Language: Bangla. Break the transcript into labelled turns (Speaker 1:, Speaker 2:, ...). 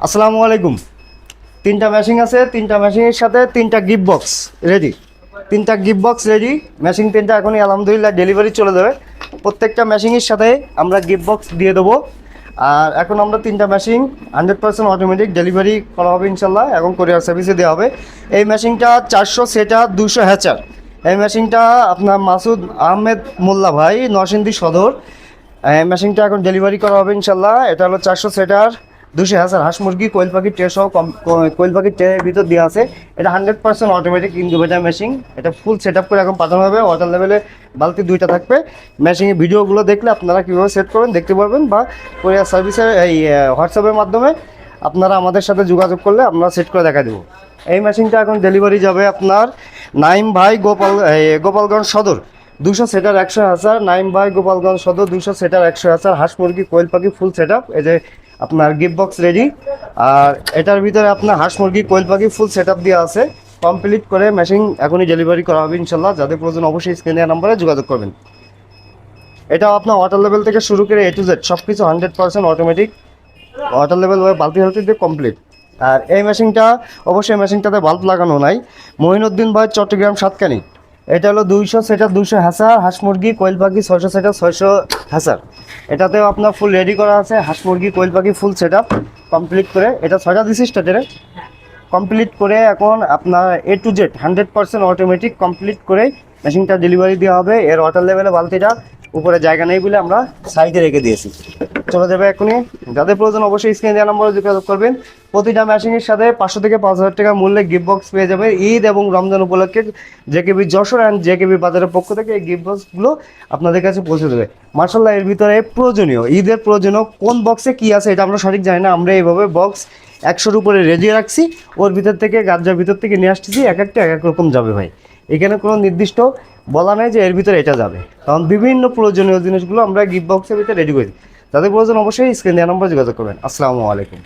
Speaker 1: আসসালামু আলাইকুম। তিনটা মেশিন আছে, তিনটা মেশিনের সাথে তিনটা গিফট বক্স রেডি। তিনটা গিফট বক্স রেডি। মেশিন তিনটা এখনই আলহামদুলিল্লাহ ডেলিভারি চলে যাবে। প্রত্যেকটা মেশিনের সাথে আমরা গিফট বক্স দিয়ে দেবো। আর এখন আমরা তিনটা মেশিন 100% অটোমেটিক ডেলিভারি করা হবে ইনশাল্লাহ, এবং কোরিয়ার সার্ভিসে দেওয়া হবে। এই মেশিনটা 400 সেটার 200 হ্যাচার। এই মেশিনটা আপনার মাসুদ আহমেদ মোল্লা ভাই, নরসিংদী সদর। এই মেশিনটা এখন ডেলিভারি করা হবে ইনশাল্লাহ। এটা হলো 400 সেটার 200 হাজার হাঁস মুরগি কোয়েল পাখি ট্রে সহ কোয়েল পাখির ট্রের ভিতর দেওয়া আছে। এটা 100% অটোমেটিক ইনকিউবেটর মেশিন। এটা ফুল সেট আপ করে এখন পাঠানো হবে। ওয়াটার লেভেলে বালতি দুইটা থাকবে। মেশিনের ভিডিওগুলো দেখলে আপনারা কীভাবে সেট করবেন দেখতে পারবেন, বা কোরিয়ার সার্ভিসের এই হোয়াটসঅ্যাপের মাধ্যমে আপনারা আমাদের সাথে যোগাযোগ করলে আমরা সেট করে দেখা দেবো। এই মেশিনটা এখন ডেলিভারি যাবে আপনার নাইম ভাই গোপালগঞ্জ সদর। 200 সেটার 100 হাজার। নাইম ভাই গোপালগঞ্জ সদর 200 সেটার 100 হাজার হাঁস মুরগি কোয়েল পাখি ফুল সেট আপ। এই যে আপনার গিফট বক্স রেডি। আর এটার ভিতরে আপনার হাঁস মুরগি কোয়েল পাখি ফুল সেট আপ দেওয়া আছে। কমপ্লিট করে মেশিন এখনই ডেলিভারি করা হবে ইনশাল্লাহ। যাদের প্রয়োজন অবশ্যই স্ক্রিনে নাম্বারে যোগাযোগ করবেন। এটাও আপনার ওয়াটার লেভেল থেকে শুরু করে A to Z সব কিছু 100% অটোমেটিক। ওয়াটার লেভেল বালতি হালতি দিয়ে কমপ্লিট। আর এই মেশিনটা অবশ্যই মেশিনটাতে বাল্ব লাগানো নাই। মঈনুদ্দিন ভাই, চট্টগ্রাম সাতকানি। এটা হলো 200 সেটার 200 হ্যাসার হাঁস মুরগি কোয়েল পাখি, 600 সেটার 600 হ্যাসার। এটাতেও আপনার ফুল রেডি করা আছে। হাঁস মুরগি কোয়েল পাখি ফুল সেট আপ কমপ্লিট করে এটা 6টা দিছি স্টার্টারে। কমপ্লিট করে এখন আপনার A to Z 100% automatic complete করে মেশিনটা ডেলিভারি দেওয়া হবে। এর ওয়াটার লেভেলে বালতিটা উপরে জায়গা নেই বলে আমরা সাইডে রেখে দিয়েছি, চলে যাবে এখনই। যাদের প্রয়োজন অবশ্যই স্ক্রিনে দেওয়া নম্বরে যোগাযোগ করবেন। প্রতিটা মেশিনের সাথে 500 থেকে 5,000 টাকা মূল্যে গিফট বক্স পেয়ে যাবে। ঈদ এবং রমজান উপলক্ষে জেকেবি যশোর অ্যান্ড জেকেবি বাজারের পক্ষ থেকে এই গিফট বক্সগুলো আপনাদের কাছে পৌঁছে দেবে। মার্শাল্লাহ, এর ভিতরে প্রয়োজনীয় ঈদের প্রয়োজনীয় কোন বক্সে কী আছে এটা আমরা সঠিক জানি না। আমরা এইভাবে বক্স 100-র উপরে রেডি রাখছি। ওর ভিতর থেকে গার্জার ভিতর থেকে নিয়ে আসতেছি। এক একটা এক এক রকম যাবে ভাই। এখানে কোনো নির্দিষ্ট বলা নেই যে এর ভিতরে এটা যাবে, কারণ বিভিন্ন প্রয়োজনীয় জিনিসগুলো আমরা গিফট বক্সের ভিতরে রেডি করি। তাদের প্রয়োজন অবশ্যই স্ক্রিনে দেওয়া নম্বরে যোগাযোগ করবেন। আসসালামু আলাইকুম।